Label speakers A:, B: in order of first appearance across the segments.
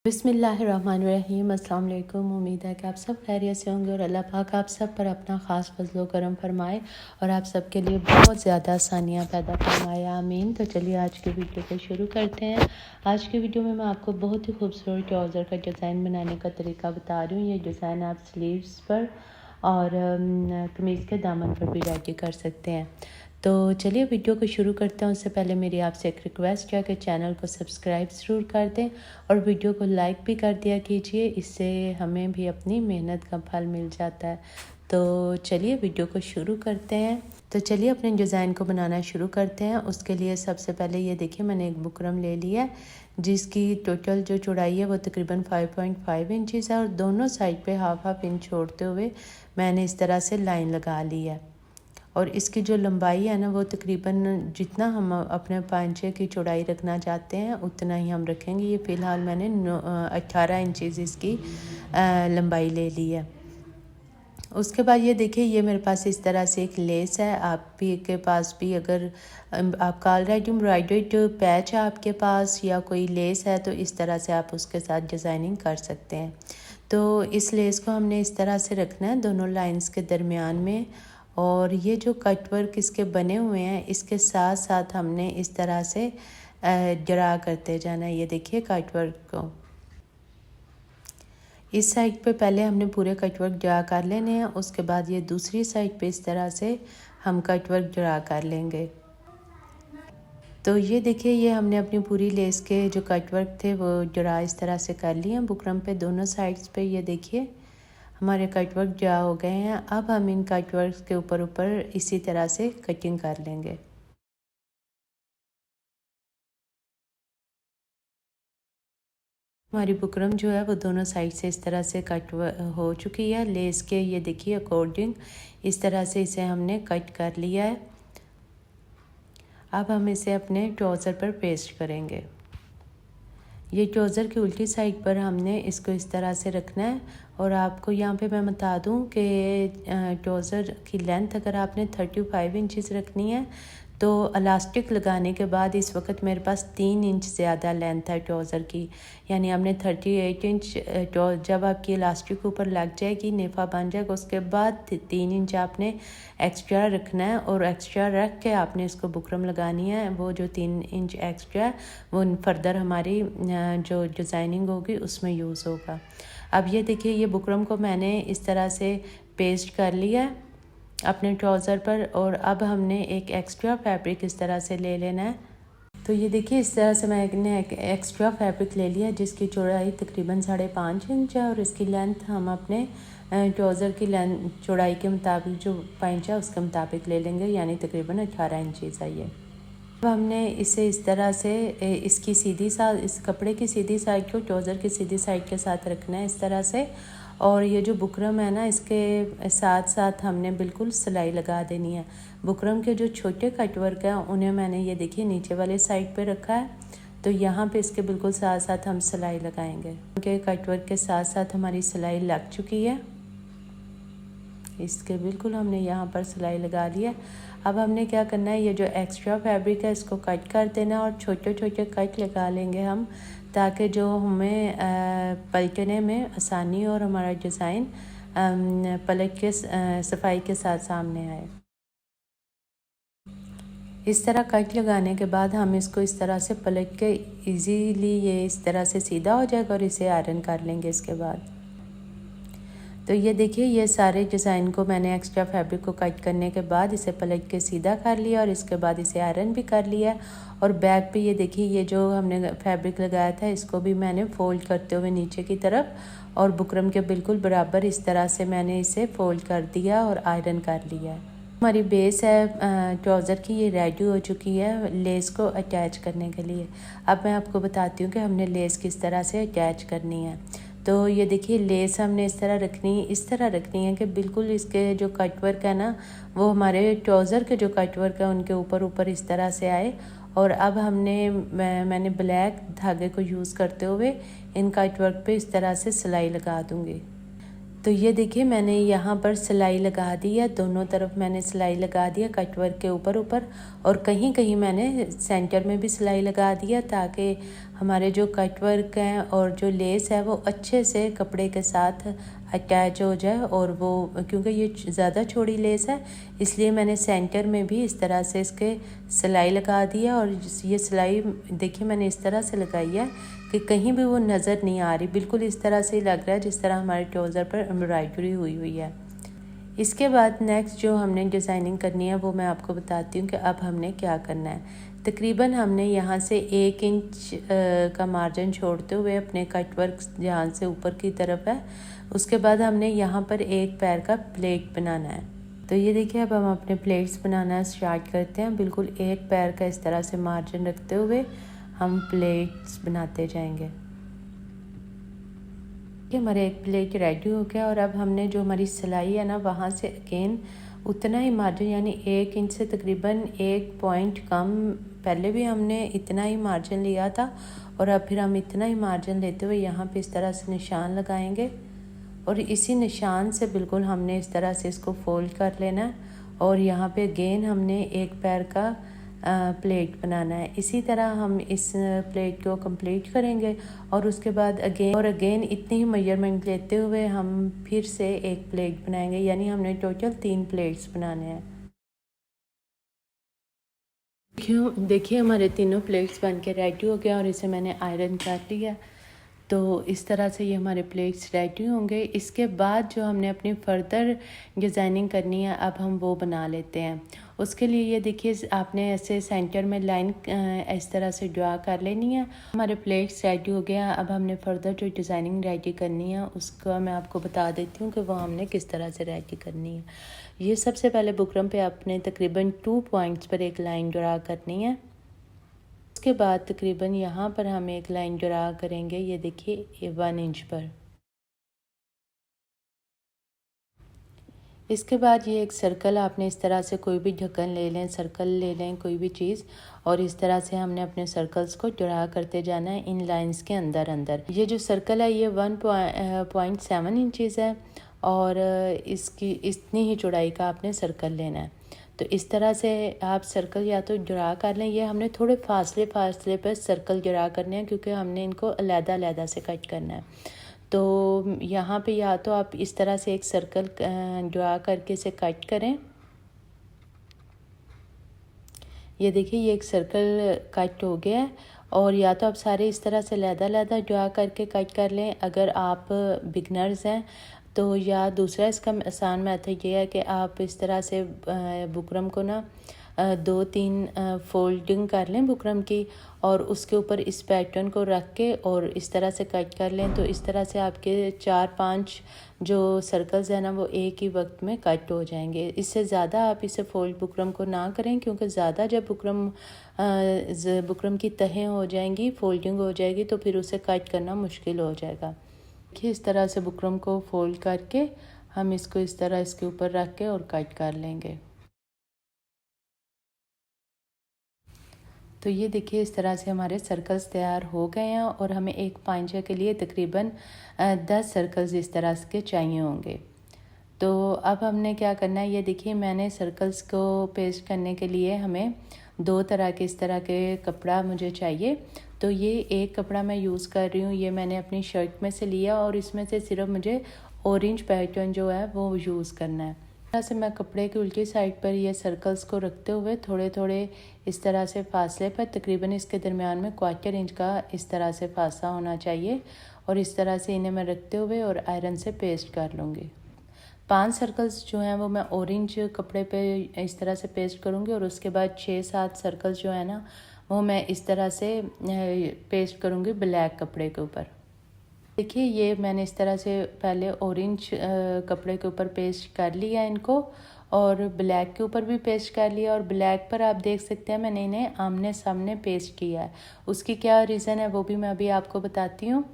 A: बिस्मिल्लाहिर्रहमानिर्रहीम। अस्सलाम वालेकुम। उम्मीद है कि आप सब खैरियत से होंगे और अल्लाह पाक आप सब पर अपना ख़ास फजल व करम फरमाए और आप सब के लिए बहुत ज़्यादा आसानियाँ पैदा फरमाए, आमीन। तो चलिए आज के वीडियो को शुरू करते हैं। आज के वीडियो में मैं आपको बहुत ही खूबसूरत ट्राउज़र का डिज़ाइन बनाने का तरीका बता रही हूँ। ये डिज़ाइन आप स्लीव्स पर और कमीज़ के दामन पर भी रेडी कर सकते हैं। तो चलिए वीडियो को शुरू करते हैं। उससे पहले मेरी आपसे एक रिक्वेस्ट है कि चैनल को सब्सक्राइब ज़रूर कर दें और वीडियो को लाइक भी कर दिया कीजिए, इससे हमें भी अपनी मेहनत का फल मिल जाता है। तो चलिए वीडियो को शुरू करते हैं। तो चलिए अपने डिज़ाइन को बनाना शुरू करते हैं। उसके लिए सबसे पहले ये देखिए मैंने एक बुकरम ले लिया है जिसकी टोटल जो चौड़ाई है वो तकरीबन 5.5 इंचज़ है और दोनों साइड पे हाफ इंच छोड़ते हुए मैंने इस तरह से लाइन लगा ली है। और इसकी जो लंबाई है ना वो तकरीबन जितना हम अपने पांचे की चौड़ाई रखना चाहते हैं उतना ही हम रखेंगे। ये फ़िलहाल मैंने 18 इंचज़ इसकी लंबाई ले ली है। उसके बाद ये देखिए ये मेरे पास इस तरह से एक लेस है। आप भी के पास भी अगर आपका ऑलरेडी एम्ब्रॉयडर्ड पैच है आपके पास या कोई लेस है तो इस तरह से आप उसके साथ डिज़ाइनिंग कर सकते हैं। तो इस लेस को हमने इस तरह से रखना है दोनों लाइंस के दरमियान में। और ये जो कट वर्क इसके बने हुए हैं इसके साथ साथ हमने इस तरह से ड्रा करते जाना है। ये देखिए कट वर्क को इस साइड पे पहले हमने पूरे कट वर्क ड्रा कर लेने हैं। उसके बाद ये दूसरी साइड पे इस तरह से हम कट वर्क ड्रा कर लेंगे। तो ये देखिए ये हमने अपनी पूरी लेस के जो कट वर्क थे वो ड्रा इस तरह से कर लिए हैं बुकरम पे दोनों साइड्स पे। ये देखिए हमारे कट वर्क ड्रा हो गए हैं। अब हम इन कट वर्क के ऊपर इसी तरह से कटिंग कर लेंगे। हमारी बुकरम जो है वो दोनों साइड से इस तरह से कट हो चुकी है लेस के। ये देखिए अकॉर्डिंग इस तरह से इसे हमने कट कर लिया है। अब हम इसे अपने ट्राउज़र पर पेस्ट करेंगे। ये ट्राउज़र की उल्टी साइड पर हमने इसको इस तरह से रखना है। और आपको यहाँ पे मैं बता दूँ कि ट्राउज़र की लेंथ अगर आपने 35 इंचज़ रखनी है तो इलास्टिक लगाने के बाद इस वक्त मेरे पास 3 इंच ज़्यादा लेंथ है ट्राउज़र की, यानी हमने 38 इंच जब आपकी इलास्टिक ऊपर लग जाएगी नेफा बन जाएगा उसके बाद 3 इंच आपने एक्स्ट्रा रखना है और एक्स्ट्रा रख के आपने इसको बुकरम लगानी है। वो जो 3 इंच एक्स्ट्रा वो फर्दर हमारी जो डिज़ाइनिंग होगी उसमें यूज़ होगा। अब ये देखिए ये बुकरम को मैंने इस तरह से पेस्ट कर लिया है अपने ट्राउज़र पर और अब हमने एक एक्स्ट्रा फैब्रिक इस तरह से ले लेना है। तो ये देखिए इस तरह से मैंने एक एक्स्ट्रा फैब्रिक ले लिया जिसकी चौड़ाई तकरीबन 5.5 इंच है और इसकी लेंथ हम अपने ट्राउज़र की लेंथ चौड़ाई के मुताबिक जो पाइंच है उसके मुताबिक ले लेंगे, यानी तकरीबन 18 इंचज़ है ये। अब हमने इसे इस तरह से इसकी सीधी साइड इस कपड़े की सीधी साइड को ट्राउज़र की सीधी साइड के साथ रखना है इस तरह से। और ये जो बुकरम है ना इसके साथ साथ हमने बिल्कुल सिलाई लगा देनी है। बुकरम के जो छोटे कट वर्क हैं उन्हें मैंने ये देखिए नीचे वाले साइड पे रखा है। तो यहाँ पे इसके बिल्कुल साथ साथ हम सिलाई लगाएंगे। उनके कट वर्क के साथ साथ हमारी सिलाई लग चुकी है। इसके बिल्कुल हमने यहाँ पर सिलाई लगा लिया। अब हमने क्या करना है ये जो एक्स्ट्रा फैब्रिक है इसको कट कर देना और छोटे छोटे कट लगा लेंगे हम, ताकि जो हमें पलटने में आसानी और हमारा डिज़ाइन पलट के सफाई के साथ सामने आए। इस तरह कट लगाने के बाद हम इसको इस तरह से पलट के इजीली ये इस तरह से सीधा हो जाएगा और इसे आयरन कर लेंगे इसके बाद। तो ये देखिए ये सारे डिज़ाइन को मैंने एक्स्ट्रा फैब्रिक को कट करने के बाद इसे पलट के सीधा कर लिया और इसके बाद इसे आयरन भी कर लिया। और बैक पे ये देखिए ये जो हमने फैब्रिक लगाया था इसको भी मैंने फोल्ड करते हुए नीचे की तरफ और बुकरम के बिल्कुल बराबर इस तरह से मैंने इसे फोल्ड कर दिया और आयरन कर लिया। हमारी बेस है ट्राउज़र की ये रेडी हो चुकी है लेस को अटैच करने के लिए। अब मैं आपको बताती हूँ कि हमने लेस किस तरह से अटैच करनी है। तो ये देखिए लेस हमने इस तरह रखनी है कि बिल्कुल इसके जो कट वर्क है ना वो हमारे ट्राउज़र के जो कट वर्क है उनके ऊपर इस तरह से आए। और अब मैंने ब्लैक धागे को यूज़ करते हुए इन कट वर्क पे इस तरह से सिलाई लगा दूँगी। तो ये देखिए मैंने यहाँ पर सिलाई लगा दी है, दोनों तरफ मैंने सिलाई लगा दिया कटवर्क के ऊपर और कहीं कहीं मैंने सेंटर में भी सिलाई लगा दिया ताकि हमारे जो कट वर्क हैं और जो लेस है वो अच्छे से कपड़े के साथ अटैच हो जाए। और वो क्योंकि ये ज़्यादा चौड़ी लेस है इसलिए मैंने सेंटर में भी इस तरह से इसके सिलाई लगा दी है। और ये सिलाई देखिए मैंने इस तरह से लगाई है कि कहीं भी वो नज़र नहीं आ रही, बिल्कुल इस तरह से ही लग रहा है जिस तरह हमारे ट्राउज़र पर एम्ब्रॉयडरी हुई है। इसके बाद नेक्स्ट जो हमने डिज़ाइनिंग करनी है वो मैं आपको बताती हूँ कि अब हमने क्या करना है। तकरीबन हमने यहाँ से 1 इंच का मार्जिन छोड़ते हुए अपने कट वर्क जहाँ से ऊपर की तरफ है, उसके बाद हमने यहाँ पर एक पैर का प्लेट बनाना है। तो ये देखिए अब हम अपने प्लेट्स बनाना स्टार्ट करते हैं। बिल्कुल एक पैर का इस तरह से मार्जिन रखते हुए हम प्लेट्स बनाते जाएंगे। कि हमारे एक प्लेट रेडी हो गया। और अब हमने जो हमारी सिलाई है ना वहाँ से अगेन उतना ही मार्जिन यानी 1 इंच से तकरीबन 1 पॉइंट कम, पहले भी हमने इतना ही मार्जिन लिया था और अब फिर हम इतना ही मार्जिन लेते हुए यहाँ पे इस तरह से निशान लगाएंगे। और इसी निशान से बिल्कुल हमने इस तरह से इसको फोल्ड कर लेना है। और यहाँ पे अगेन हमने एक पैर का प्लेट बनाना है। इसी तरह हम इस प्लेट को कंप्लीट करेंगे और उसके बाद अगेन इतनी ही मेजरमेंट लेते हुए हम फिर से एक प्लेट बनाएंगे, यानी हमने टोटल 3 प्लेट्स बनाने हैं। देखिए हमारे तीनों प्लेट्स बन के रेडी हो गया और इसे मैंने आयरन कर लिया। तो इस तरह से ये हमारे प्लेट्स रेडी होंगे। इसके बाद जो हमने अपनी फर्दर डिज़ाइनिंग करनी है अब हम वो बना लेते हैं। उसके लिए ये देखिए आपने ऐसे सेंटर में लाइन इस तरह से ड्रा कर लेनी है। हमारे प्लेट्स रेडी हो गया। अब हमने फर्दर जो डिज़ाइनिंग रेडी करनी है उसका मैं आपको बता देती हूँ कि वो हमने किस तरह से रेडी करनी है। ये सबसे पहले बुकरम पे आपने तकरीबन 2 पॉइंट्स पर एक लाइन ड्रा करनी है। उसके बाद तकरीबन यहाँ पर हम एक लाइन ड्रा करेंगे, ये देखिए 1 इंच पर। इसके बाद ये एक सर्कल आपने इस तरह से कोई भी ढक्कन ले लें, सर्कल ले लें कोई भी चीज़, और इस तरह से हमने अपने सर्कल्स को ड्रा करते जाना है इन लाइंस के अंदर अंदर। ये जो सर्कल है ये 1.7 इंचज़ है और इसकी इतनी ही चौड़ाई का आपने सर्कल लेना है। तो इस तरह से आप सर्कल या तो ड्रा कर लें, ये हमने थोड़े फासले पर सर्कल ड्रा करने हैं क्योंकि हमने इनको अलग-अलग से कट करना है। तो यहाँ पे या तो आप इस तरह से एक सर्कल ड्रा करके इसे कट करें। ये देखिए ये एक सर्कल कट हो गया है। और या तो आप सारे इस तरह से अलग-अलग ड्रा करके कट कर लें अगर आप बिगनर्स हैं तो, या दूसरा इसका आसान मेथड ये है कि आप इस तरह से बुकरम को ना 2-3 फोल्डिंग कर लें बुकरम की और उसके ऊपर इस पैटर्न को रख के और इस तरह से कट कर लें। तो इस तरह से आपके 4-5 जो सर्कल्स हैं ना वो एक ही वक्त में कट हो जाएंगे। इससे ज़्यादा आप इसे फोल्ड बुकरम को ना करें क्योंकि ज़्यादा जब बुकरम की तहें हो जाएंगी, फोल्डिंग हो जाएगी तो फिर उसे कट करना मुश्किल हो जाएगा। देखिए इस तरह से बुकरम को फोल्ड करके हम इसको इस तरह इसके ऊपर रख के और कट कर लेंगे। तो ये देखिए इस तरह से हमारे सर्कल्स तैयार हो गए हैं और हमें एक पांचे के लिए तकरीबन 10 सर्कल्स इस तरह के चाहिए होंगे। तो अब हमने क्या करना है, ये देखिए मैंने सर्कल्स को पेस्ट करने के लिए हमें 2 तरह के इस तरह के कपड़ा मुझे चाहिए। तो ये एक कपड़ा मैं यूज़ कर रही हूँ, ये मैंने अपनी शर्ट में से लिया और इसमें से सिर्फ मुझे ऑरेंज पैटर्न जो है वो यूज़ करना है। इस तरह से मैं कपड़े की उल्टी साइड पर ये सर्कल्स को रखते हुए थोड़े थोड़े इस तरह से फासले पर तकरीबन इसके दरमियान में 1/4 इंच का इस तरह से फासला होना चाहिए और इस तरह से इन्हें मैं रखते हुए और आयरन से पेस्ट कर लूँगी। 5 सर्कल्स जो हैं वो मैं ऑरेंज कपड़े पे इस तरह से पेस्ट करूँगी और उसके बाद 6-7 सर्कल्स जो है ना वो मैं इस तरह से पेस्ट करूँगी ब्लैक कपड़े के ऊपर। देखिए ये मैंने इस तरह से पहले ऑरेंज कपड़े के ऊपर पेस्ट कर लिया इनको और ब्लैक के ऊपर भी पेस्ट कर लिया और ब्लैक पर आप देख सकते हैं मैंने इन्हें आमने सामने पेस्ट किया है। उसकी क्या रीज़न है वो भी मैं अभी आपको बताती हूँ।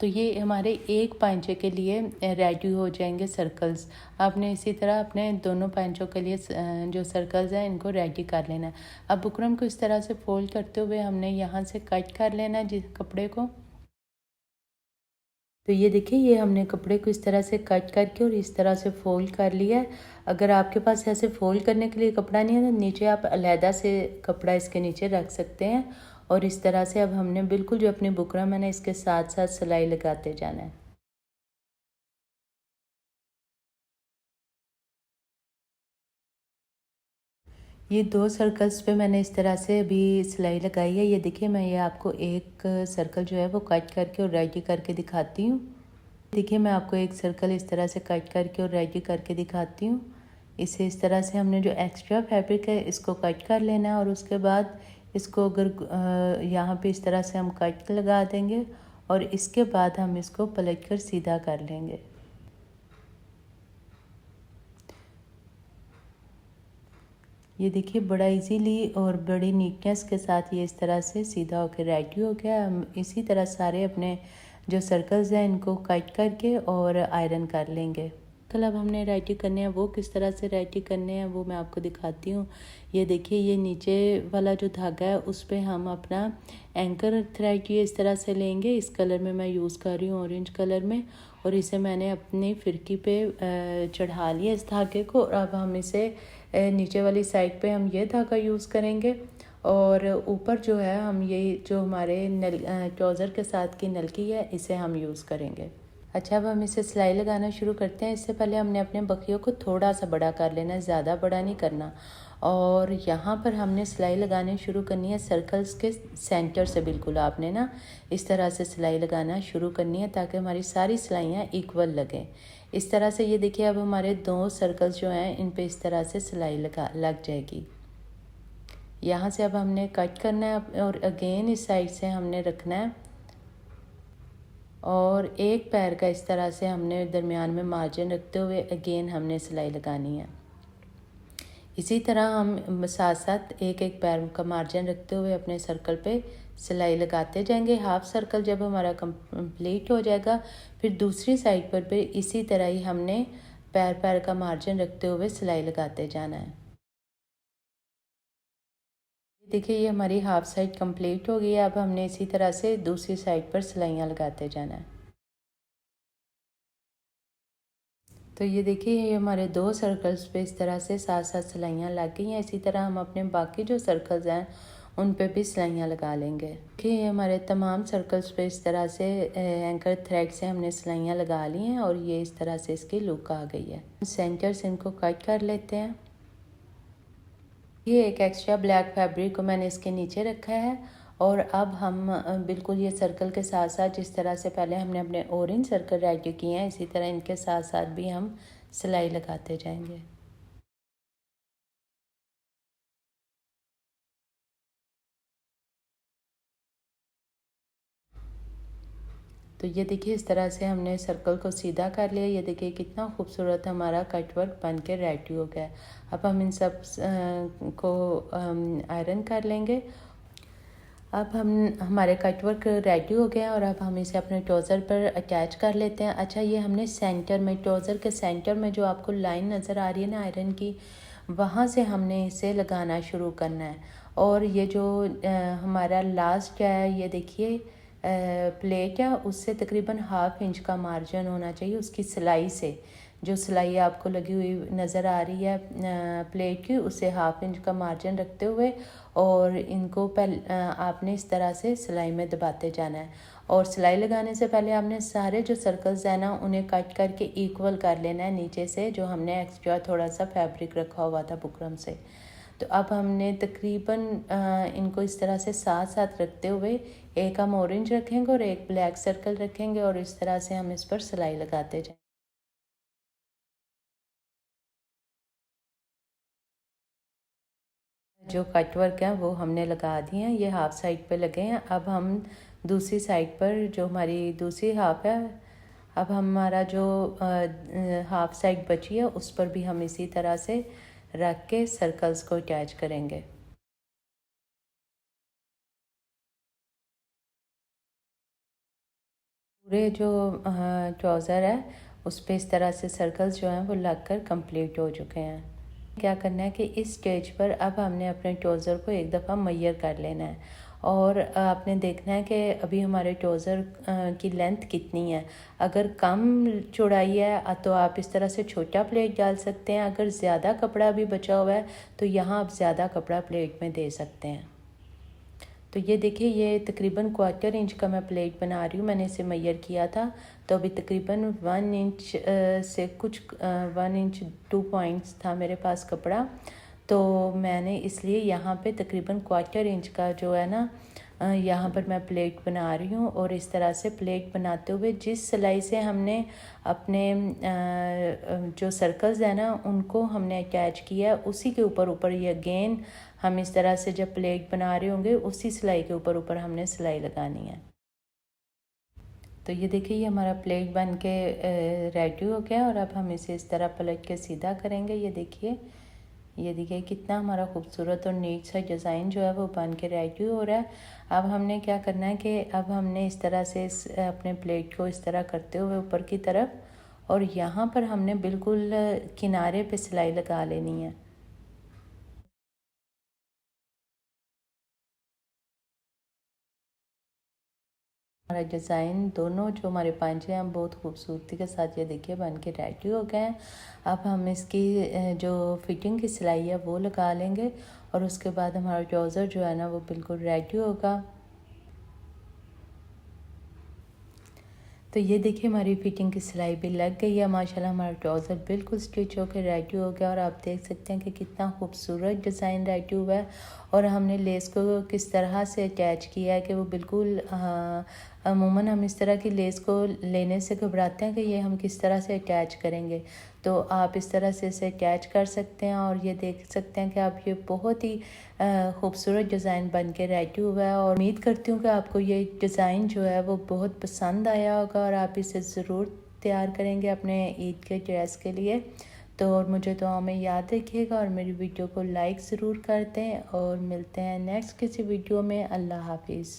A: तो ये हमारे एक पांचे के लिए रेडी हो जाएंगे सर्कल्स। आपने इसी तरह अपने दोनों पांचों के लिए जो सर्कल्स हैं इनको रेडी कर लेना है। अब बुकरम को इस तरह से फोल्ड करते हुए हमने यहाँ से कट कर लेना है जिस कपड़े को। तो ये देखिए ये हमने कपड़े को इस तरह से कट करके और इस तरह से फोल्ड कर लिया है। अगर आपके पास ऐसे फोल्ड करने के लिए कपड़ा नहीं है तो नीचे आप अलहदा से कपड़ा इसके नीचे रख सकते हैं और इस तरह से अब हमने बिल्कुल जो अपनी बुकरम है ना, इसके साथ साथ सिलाई लगाते जाना है। ये 2 सर्कल्स पे मैंने इस तरह से अभी सिलाई लगाई है। ये देखिए, मैं ये आपको एक सर्कल जो है वो कट करके और रेडी करके दिखाती हूँ। देखिए, मैं आपको एक सर्कल इस तरह से कट करके और रेडी करके दिखाती हूँ। इसे इस तरह से हमने जो एक्स्ट्रा फैब्रिक है इसको कट कर लेना है और उसके बाद इसको अगर यहाँ पे इस तरह से हम कट लगा देंगे और इसके बाद हम इसको पलट कर सीधा कर लेंगे। ये देखिए, बड़ा इजीली और बड़ी नीटनेस के साथ ये इस तरह से सीधा होकर रेडी हो गया। हम इसी तरह सारे अपने जो सर्कल्स हैं इनको कट करके और आयरन कर लेंगे। कल अब हमने रेडी करने हैं, वो किस तरह से रेडी करने हैं वो मैं आपको दिखाती हूँ। ये देखिए, ये नीचे वाला जो धागा है उस पर हम अपना एंकर थ्रेड ये इस तरह से लेंगे। इस कलर में मैं यूज़ कर रही हूँ, ऑरेंज कलर में, और इसे मैंने अपनी फिरकी पे चढ़ा लिया इस धागे को। और अब हम इसे नीचे वाली साइड पे हम ये धागा यूज़ करेंगे और ऊपर जो है हम ये जो हमारे ट्राउज़र के साथ की नलकी है इसे हम यूज़ करेंगे। अच्छा, अब हम इसे सिलाई लगाना शुरू करते हैं। इससे पहले हमने अपने बखियों को थोड़ा सा बड़ा कर लेना है, ज़्यादा बड़ा नहीं करना। और यहाँ पर हमने सिलाई लगानी शुरू करनी है सर्कल्स के सेंटर से। बिल्कुल आपने ना इस तरह से सिलाई लगाना शुरू करनी है ताकि हमारी सारी सिलाइयाँ इक्वल लगें। इस तरह से ये देखिए, अब हमारे 2 सर्कल्स जो हैं इन पे इस तरह से सिलाई लग जाएगी। यहाँ से अब हमने कट करना है और अगेन इस साइड से हमने रखना है और एक पैर का इस तरह से हमने दरमियान में मार्जिन रखते हुए अगेन हमने सिलाई लगानी है। इसी तरह हम साथ साथ एक एक पैर का मार्जिन रखते हुए अपने सर्कल पे सिलाई लगाते जाएंगे। हाफ सर्कल जब हमारा कंप्लीट हो जाएगा फिर दूसरी साइड पर भी इसी तरह ही हमने पैर पैर का मार्जिन रखते हुए सिलाई लगाते जाना है। देखिए, ये हमारी हाफ साइड कंप्लीट हो गई है। अब हमने इसी तरह से दूसरी साइड पर सिलाइयाँ लगाते जाना है। तो ये देखिए, ये हमारे 2 सर्कल्स पे इस तरह से साथ साथ सिलाइयाँ लग गई हैं। इसी तरह हम अपने बाकी जो सर्कल्स हैं उन पे भी सिलाइयाँ लगा लेंगे। देखिए, ये हमारे तमाम सर्कल्स पे इस तरह से एंकर थ्रेड से हमने सिलाइयाँ लगा ली हैं और ये इस तरह से इसकी लुक आ गई है। सेंटर से इनको कट कर लेते हैं। ये एक एक्स्ट्रा ब्लैक फैब्रिक को मैंने इसके नीचे रखा है और अब हम बिल्कुल ये सर्कल के साथ साथ जिस तरह से पहले हमने अपने ऑरेंज सर्कल रेडी किए हैं इसी तरह इनके साथ साथ भी हम सिलाई लगाते जाएंगे। तो ये देखिए, इस तरह से हमने सर्कल को सीधा कर लिया। ये देखिए कितना खूबसूरत हमारा कट वर्क बन के रेडी हो गया। अब हम इन सब को आयरन कर लेंगे। अब हमारे कट वर्क रेडी हो गए हैं और अब हम इसे अपने ट्राउज़र पर अटैच कर लेते हैं। अच्छा, ये हमने सेंटर में, ट्राउज़र के सेंटर में जो आपको लाइन नज़र आ रही है ना आयरन की, वहाँ से हमने इसे लगाना शुरू करना है। और ये जो हमारा लास्ट है, ये देखिए प्लेट है, उससे तकरीबन हाफ इंच का मार्जिन होना चाहिए उसकी सिलाई से। जो सिलाई आपको लगी हुई नज़र आ रही है प्लेट की, उससे हाफ इंच का मार्जिन रखते हुए और इनको आपने इस तरह से सिलाई में दबाते जाना है। और सिलाई लगाने से पहले आपने सारे जो सर्कल्स हैं ना उन्हें कट करके इक्वल कर लेना है नीचे से, जो हमने एक्स्ट्रा थोड़ा सा फैब्रिक रखा हुआ था बुकरम से। तो अब हमने तकरीबन इनको इस तरह से साथ साथ रखते हुए एक हम ऑरेंज रखेंगे और एक ब्लैक सर्कल रखेंगे और इस तरह से हम इस पर सिलाई लगाते जाएंगे। जो कट वर्क है वो हमने लगा दिए हैं, ये हाफ साइड पे लगे हैं। अब हम दूसरी साइड पर जो हमारी दूसरी हाफ है, अब हमारा जो हाफ साइड बची है उस पर भी हम इसी तरह से रख के सर्कल्स को अटैच करेंगे। पूरे जो ट्राउज़र है उस पर इस तरह से सर्कल्स जो हैं वो लग कर कम्प्लीट हो चुके हैं। क्या करना है कि इस स्टेज पर अब हमने अपने ट्राउज़र को एक दफ़ा मैयर कर लेना है और आपने देखना है कि अभी हमारे ट्राउज़र की लेंथ कितनी है। अगर कम चौड़ाई है तो आप इस तरह से छोटा प्लेट डाल सकते हैं। अगर ज़्यादा कपड़ा भी बचा हुआ है तो यहाँ आप ज़्यादा कपड़ा प्लेट में दे सकते हैं। तो तो ये देखिए, ये तकरीबन 1/4 इंच का मैं प्लेट बना रही हूँ। मैंने इसे मेजर किया था, तो अभी तकरीबन 1 इंच से कुछ 1 इंच 2 पॉइंट्स था मेरे पास कपड़ा। तो मैंने इसलिए यहाँ पे तकरीबन 1/4 इंच का जो है ना, यहाँ पर मैं प्लेट बना रही हूँ। और इस तरह से प्लेट बनाते हुए जिस सिलाई से हमने अपने जो सर्कल्स हैं ना, उनको हमने अटैच किया, उसी के ऊपर ऊपर ये अगेन हम इस तरह से जब प्लेट बना रहे होंगे, उसी सिलाई के ऊपर ऊपर हमने सिलाई लगानी है। तो ये देखिए, ये हमारा प्लेट बन के रेडी हो गया। और अब हम इसे इस तरह पलट के सीधा करेंगे। ये देखिए कितना हमारा खूबसूरत और नीट सा डिज़ाइन जो है वो बन के रेडी हो रहा है। अब हमने क्या करना है कि अब हमने इस तरह से अपने प्लेट को इस तरह करते हुए ऊपर की तरफ, और यहाँ पर हमने बिल्कुल किनारे पे सिलाई लगा लेनी है। हमारा डिज़ाइन दोनों जो हमारे पांचे हैं बहुत खूबसूरती के साथ ये देखिए बन के रेडी हो गए हैं। अब हम इसकी जो फिटिंग की सिलाई है वो लगा लेंगे, और उसके बाद हमारा ट्राउज़र जो है ना वो बिल्कुल रेडी होगा। तो ये देखिए, हमारी फिटिंग की सिलाई भी लग गई है माशाल्लाह। हमारा ट्राउज़र बिल्कुल स्टिच होकर रेडी हो गया, और आप देख सकते हैं कि कितना खूबसूरत डिज़ाइन रेडी हुआ है। और हमने लेस को किस तरह से अटैच किया है कि वो बिल्कुल अमूमन हम इस तरह की लेस को लेने से घबराते हैं कि ये हम किस तरह से अटैच करेंगे। तो आप इस तरह से इसे अटैच कर सकते हैं, और ये देख सकते हैं कि आप ये बहुत ही खूबसूरत डिज़ाइन बन के रेडी हुआ है। और उम्मीद करती हूँ कि आपको ये डिज़ाइन जो है वो बहुत पसंद आया होगा, और आप इसे ज़रूर तैयार करेंगे अपने ईद के ड्रेस के लिए। तो और मुझे दुआ में याद रखिएगा, और मेरी वीडियो को लाइक ज़रूर कर दें। और मिलते हैं नेक्स्ट किसी वीडियो में। अल्लाह हाफिज़।